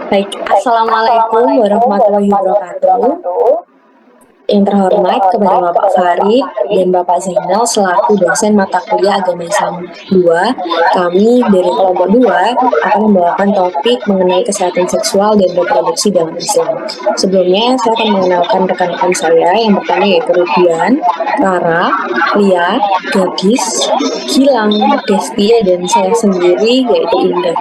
Baik, Assalamualaikum warahmatullahi wabarakatuh. Yang terhormat kepada Bapak Farid dan Bapak Zainal selaku dosen mata kuliah Agama Islam 2, kami dari kelompok 2 akan membawakan topik mengenai kesehatan seksual dan reproduksi dalam Islam. Sebelumnya, saya akan mengenalkan rekan-rekan saya. Yang pertama yaitu Rubian, Rara, Lia, Gadis, Gilang, Destia, dan saya sendiri yaitu Indah.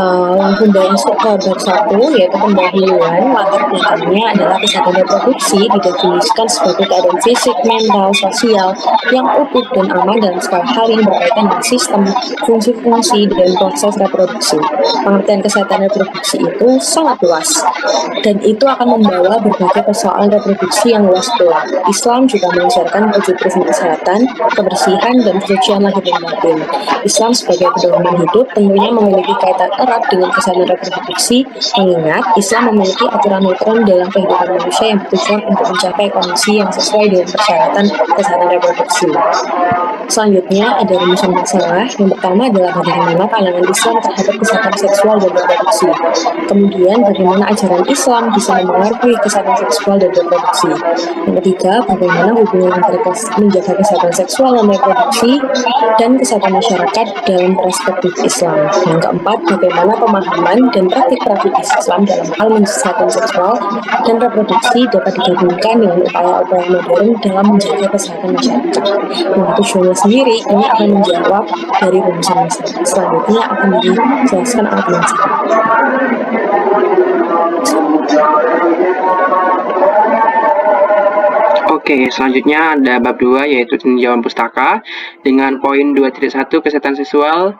Langsung dari bab satu yaitu pendahuluan. Latar belakangnya adalah kesehatan reproduksi didefinisikan sebagai keadaan fisik, mental, sosial yang utuh dan aman dalam segala hal yang berkaitan dengan sistem, fungsi-fungsi, dan proses reproduksi. Pengertian kesehatan reproduksi itu sangat luas dan itu akan membawa berbagai persoalan reproduksi yang luas pula. Islam juga mengajarkan 7 prinsip kesehatan, kebersihan, dan kesucian lahir dan batin. Islam sebagai pedoman hidup tentunya memiliki kaitan erat dengan kesehatan reproduksi, mengingat Islam memiliki aturan-aturan dalam kehidupan manusia yang bertujuan untuk mencapai kondisi yang sesuai dengan persyaratan kesehatan reproduksi. Selanjutnya ada rumusan masalah. Yang pertama adalah bagaimana pandangan Islam terhadap kesehatan seksual dan reproduksi. Kemudian bagaimana ajaran Islam bisa mempengaruhi kesehatan seksual dan reproduksi. Yang ketiga, bagaimana hubungan antara menjaga kesehatan seksual dan reproduksi dan kesehatan masyarakat dalam perspektif Islam. Yang keempat, bagaimana pemahaman dan praktik-praktik Islam dalam hal kesehatan seksual dan reproduksi dapat digabungkan dengan upaya-upaya modern dalam menjaga kesehatan masyarakat. Nah, tujuannya sendiri ini akan menjawab dari rumusan masalah. Selanjutnya akan dijelaskan oleh teman saya. Oke, selanjutnya ada bab 2 yaitu tinjauan pustaka dengan poin 2.1 kesehatan seksual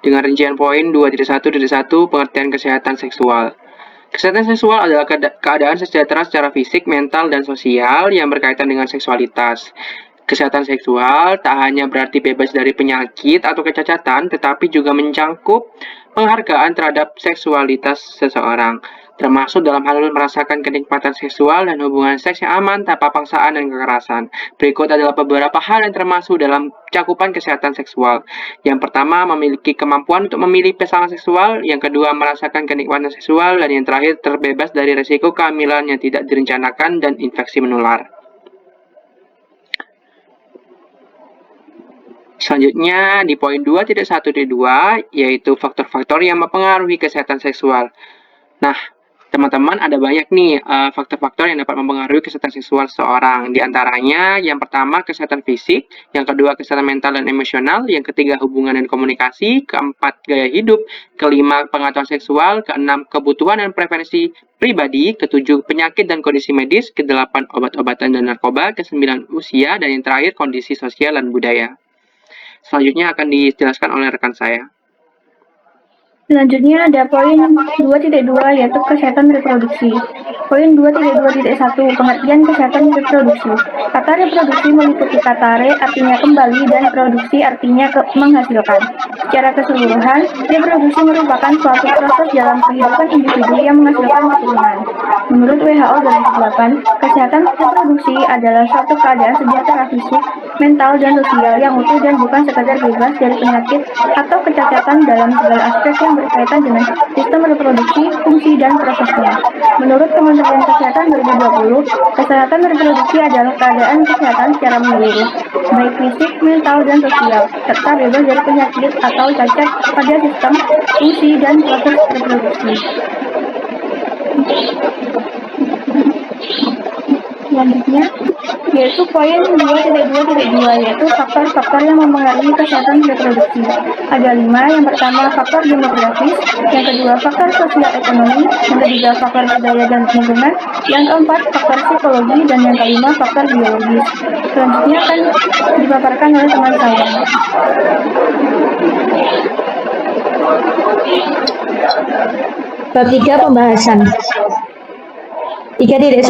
dengan rincian poin 2.1.1 pengertian kesehatan seksual. Kesehatan seksual adalah keadaan sejahtera secara fisik, mental, dan sosial yang berkaitan dengan seksualitas. Kesehatan seksual tak hanya berarti bebas dari penyakit atau kecacatan, tetapi juga mencangkup penghargaan terhadap seksualitas seseorang, termasuk dalam hal merasakan kenikmatan seksual dan hubungan seks yang aman tanpa paksaan dan kekerasan. Berikut adalah beberapa hal yang termasuk dalam cakupan kesehatan seksual. Yang pertama, memiliki kemampuan untuk memilih pasangan seksual. Yang kedua, merasakan kenikmatan seksual. Dan yang terakhir, terbebas dari risiko kehamilan yang tidak direncanakan dan infeksi menular. Selanjutnya di poin 2.1.2 yaitu faktor-faktor yang mempengaruhi kesehatan seksual. Nah, teman-teman ada banyak nih faktor-faktor yang dapat mempengaruhi kesehatan seksual seseorang. Di antaranya yang pertama kesehatan fisik, yang kedua kesehatan mental dan emosional, yang ketiga hubungan dan komunikasi, keempat gaya hidup, kelima pengetahuan seksual, keenam kebutuhan dan preferensi pribadi, ketujuh penyakit dan kondisi medis, kedelapan obat-obatan dan narkoba, kesembilan usia, dan yang terakhir kondisi sosial dan budaya. Selanjutnya akan dijelaskan oleh rekan saya. Selanjutnya ada poin 2.2 yaitu kesehatan reproduksi. Poin 2.2.1 pengertian kesehatan reproduksi. Kata reproduksi meliputi kata re artinya kembali dan produksi artinya menghasilkan. Secara keseluruhan, reproduksi merupakan suatu proses dalam kehidupan individu yang menghasilkan keturunan. Menurut WHO 2008, kesehatan reproduksi adalah suatu keadaan sejahtera fisik, mental, dan sosial yang utuh dan bukan sekadar bebas dari penyakit atau kecacatan dalam segala aspek yang berkaitan dengan sistem reproduksi, fungsi, dan prosesnya. Menurut Kementerian Kesehatan 2020, kesehatan reproduksi adalah keadaan kesehatan secara menyeluruh, baik fisik, mental, dan sosial, serta bebas dari penyakit atau cacat pada sistem, fungsi, dan proses reproduksi. Selanjutnya, yaitu poin 2.2.2 yaitu faktor-faktor yang mempengaruhi kesehatan reproduksi. Ada 5, yang pertama faktor demografis, yang kedua faktor sosial ekonomi, yang ketiga faktor budaya dan lingkungan, yang keempat faktor psikologi, dan yang kelima faktor biologis. Selanjutnya akan dipaparkan oleh teman saya. Bab 3 pembahasan 3.1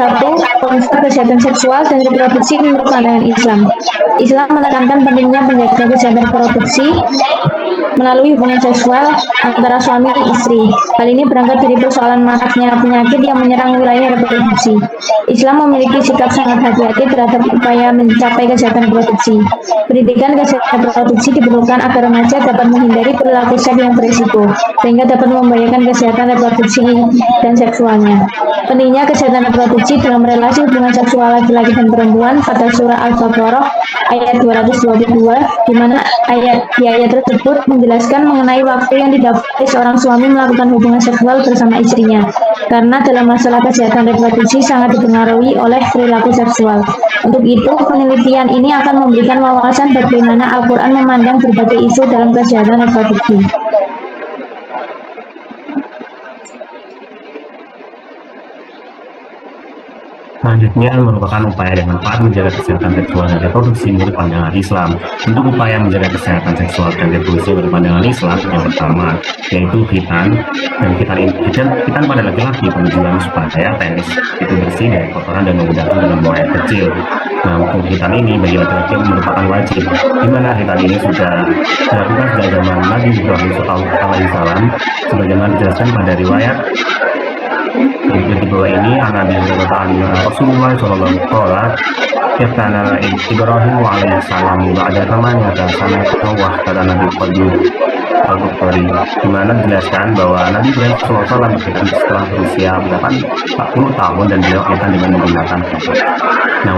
konsep kesehatan seksual dan reproduksi menurut pandangan Islam. Islam menekankan pentingnya menjaga kesehatan reproduksi melalui hubungan seksual antara suami dan istri. Hal ini berangkat dari persoalan maraknya penyakit yang menyerang wilayah reproduksi. Islam memiliki sikap sangat hati-hati terhadap upaya mencapai kesehatan reproduksi. Pendidikan kesehatan reproduksi diperlukan agar remaja dapat menghindari perilaku seks yang berisiko, sehingga dapat membahayakan kesehatan reproduksi dan seksualnya. Pentingnya kesehatan reproduksi dalam relasi hubungan seksual laki-laki dan perempuan pada surah Al-Baqarah ayat 222, di mana di ayat tersebut menjelaskan mengenai waktu yang didapati seorang suami melakukan hubungan seksual bersama istrinya, karena dalam masalah kesehatan reproduksi sangat dipengaruhi oleh perilaku seksual. Untuk itu, penelitian ini akan memberikan wawasan bagaimana Al-Quran memandang berbagai isu dalam kesehatan reproduksi. Selanjutnya merupakan upaya dan manfaat menjaga kesehatan seksual dan reproduksi menurut pandangan Islam. Untuk upaya menjaga kesehatan seksual dan reproduksi menurut pandangan Islam, yang pertama yaitu khitan. Dan khitan pada laki-laki penunjukan supaya penis itu bersih dari kotoran dan menggunakan dalam buang air kecil. Nah, untuk khitan ini bagi laki-laki merupakan wajib, di mana khitan ini sudah dilakukan sejak zaman Nabi Ibrahim alaihissalam, sebagaimana dijelaskan pada riwayat. Di bawah ini Nabi Rasulullah Shallallahu Alaihi Wasallam Iftana Ibrahim alaihissalam ada temannya dan sana wah kata Nabi Al-Bukhari, di mana dijelaskan bahwa Nabi Ibrahim SAW setelah berusia 40 tahun dan beliau akan dengan menggunakan khitan. Nah,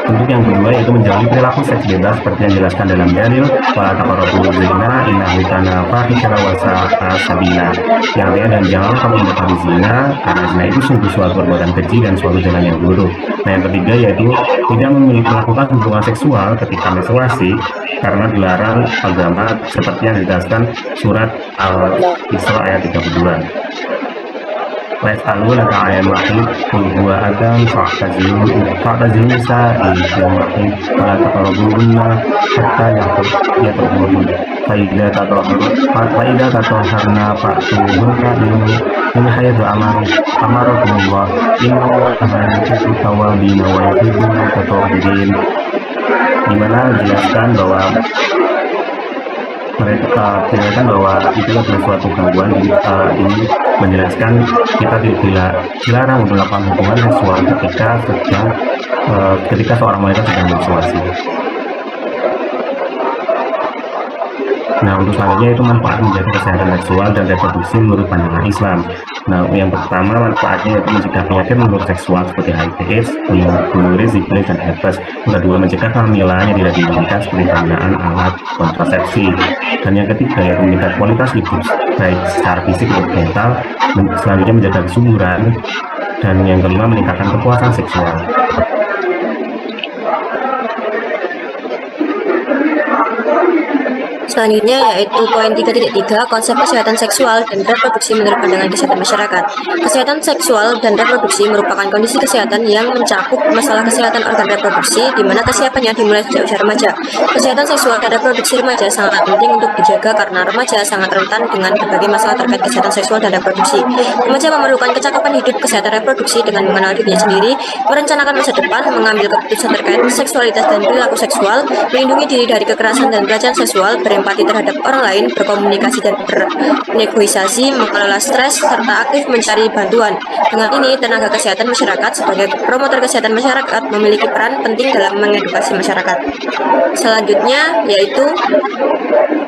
untuk yang kedua yaitu menjauhi perilaku seks bebas seperti yang dijelaskan dalam dalil wala taqrabu zina innahu kana fahisyatan wa sa'a sabila, yang artinya dan jangan kamu mendekati zina karena zina itu sungguh suatu perbuatan keji dan suatu jalan yang buruk. Nah, yang ketiga yaitu tidak melakukan hubungan seksual ketika menstruasi karena dilarang agama seperti yang dijelaskan surat Al-Isra ayat 32. ويسألونك عن المحيط قل هو أذى فاعتزلوا النساء في المحيط ولا تقربوهن حتى يطهرن فإذا تطهرن فأتوهن من حيث أمركم الله إن الله يحب التوابين ويحب المتطهرين, di mana dijelaskan bahwa mereka menjelaskan bahwa itu adalah suatu gangguan. Ini menjelaskan kita tidak dilarang untuk melakukan hubungan seksual ketika seorang wanita sedang menstruasi. Nah, untuk selanjutnya itu manfaat menjaga kesehatan seksual dan reproduksi menurut pandangan Islam. Nah, yang pertama manfaatnya yaitu mencegah penyakit menular seksual seperti HIV/AIDS, gonorea, sifilis, dan herpes. Yang kedua, mencegah kehamilan yang tidak diinginkan seperti penggunaan alat kontrasepsi. Dan yang ketiga yaitu meningkatkan kualitas hidup baik secara fisik maupun mental. Selanjutnya menjaga kesuburan. Dan yang kelima meningkatkan kepuasan seksual. Selanjutnya yaitu poin 3.3, konsep kesehatan seksual dan reproduksi menurut pandangan kesehatan masyarakat. Kesehatan seksual dan reproduksi merupakan kondisi kesehatan yang mencakup masalah kesehatan organ reproduksi, di mana kesiapannya dimulai sejak usia remaja. Kesehatan seksual dan reproduksi remaja sangat penting untuk dijaga karena remaja sangat rentan dengan berbagai masalah terkait kesehatan seksual dan reproduksi. Remaja memerlukan kecakapan hidup kesehatan reproduksi dengan mengenal dirinya sendiri, merencanakan masa depan, mengambil keputusan terkait seksualitas dan perilaku seksual, melindungi diri dari kekerasan dan pelecehan seksual, berempati terhadap orang lain, berkomunikasi dan bernegosiasi, mengelola stres, serta aktif mencari bantuan. Dengan ini, tenaga kesehatan masyarakat sebagai promotor kesehatan masyarakat memiliki peran penting dalam mengedukasi masyarakat. Selanjutnya yaitu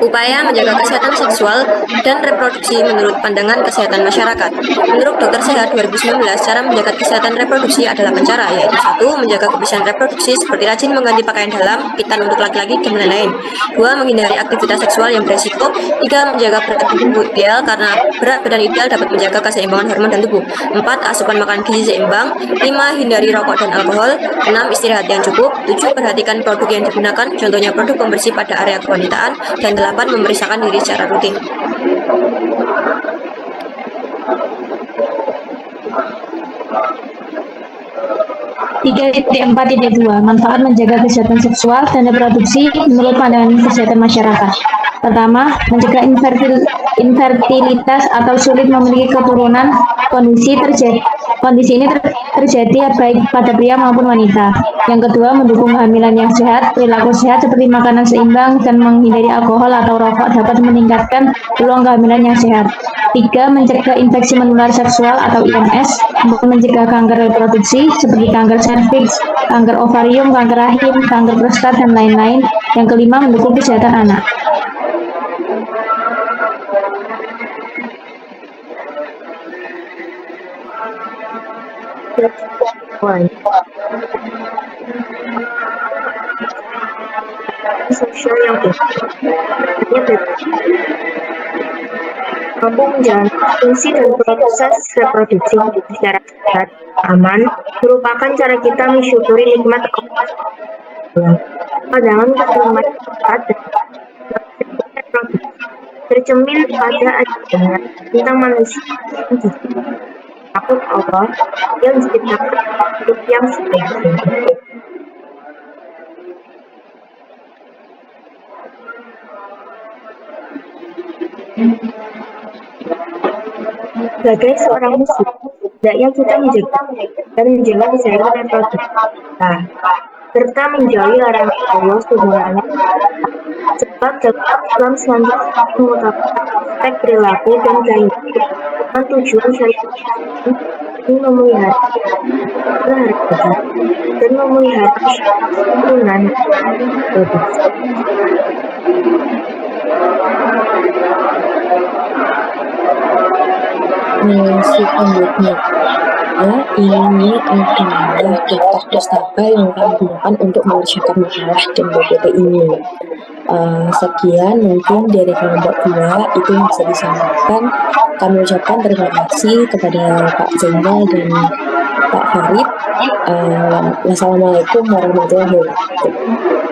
upaya menjaga kesehatan seksual dan reproduksi menurut pandangan kesehatan masyarakat. Menurut Dokter Sehat 2019, cara menjaga kesehatan reproduksi adalah 8 cara, yaitu 1. Menjaga kebersihan reproduksi seperti rajin mengganti pakaian dalam, khitan untuk laki-laki, dan lain-lain. 2. Menghindari aktivitas seksual yang beresiko. 3. Menjaga berat tubuh ideal karena berat badan ideal dapat menjaga keseimbangan hormon dan tubuh. 4. Asupan makan gizi seimbang. 5. Hindari rokok dan alkohol. 6. Istirahat yang cukup. 7. Perhatikan produk yang digunakan, contohnya produk pembersih pada area kewanitaan. Dan 8. Memeriksakan diri secara rutin. Empat manfaat menjaga kesehatan seksual dan reproduksi menurut pandangan kesehatan masyarakat. Pertama, mencegah infertilitas atau sulit memiliki keturunan. Kondisi ini terjadi baik pada pria maupun wanita. Yang kedua, mendukung kehamilan yang sehat. Perilaku sehat seperti makanan seimbang dan menghindari alkohol atau rokok dapat meningkatkan peluang kehamilan yang sehat. Tiga, mencegah infeksi menular seksual atau IMS, mencegah kanker reproduksi seperti kanker serviks, kanker ovarium, kanker rahim, kanker prostat, dan lain-lain. Yang kelima, mendukung kesehatan anak. Sosial yang mampu menjalankan fungsi dan proses reproduksi secara sehat, aman, merupakan cara kita mensyukuri nikmat Allah. Pandangan keselamatan dan reproduksi tercermin pada ajaran tentang manusia yang takut Allah yang diciptakan hidup yang sempurna. Sebagai seorang muslim, hendaknya kita menjaga dan menjaga kesehatan reproduksi kita, serta menjauhi larangan Allah Subhanahu. Sebab dalam Islam selanjutnya mengutamakan aspek perilaku dan gaya dengan tujuan syariat ini memelihara harga dan memelihara keturunan reproduksi. Selanjutnya, ini adalah daftar pustaka yang kami gunakan untuk mengerjakan makalah dan BPP ini. Sekian mungkin dari kelompok 2 itu yang bisa disampaikan. Kami ucapkan terima kasih kepada Pak Zainal dan Pak Farid. Wassalamualaikum warahmatullahi wabarakatuh.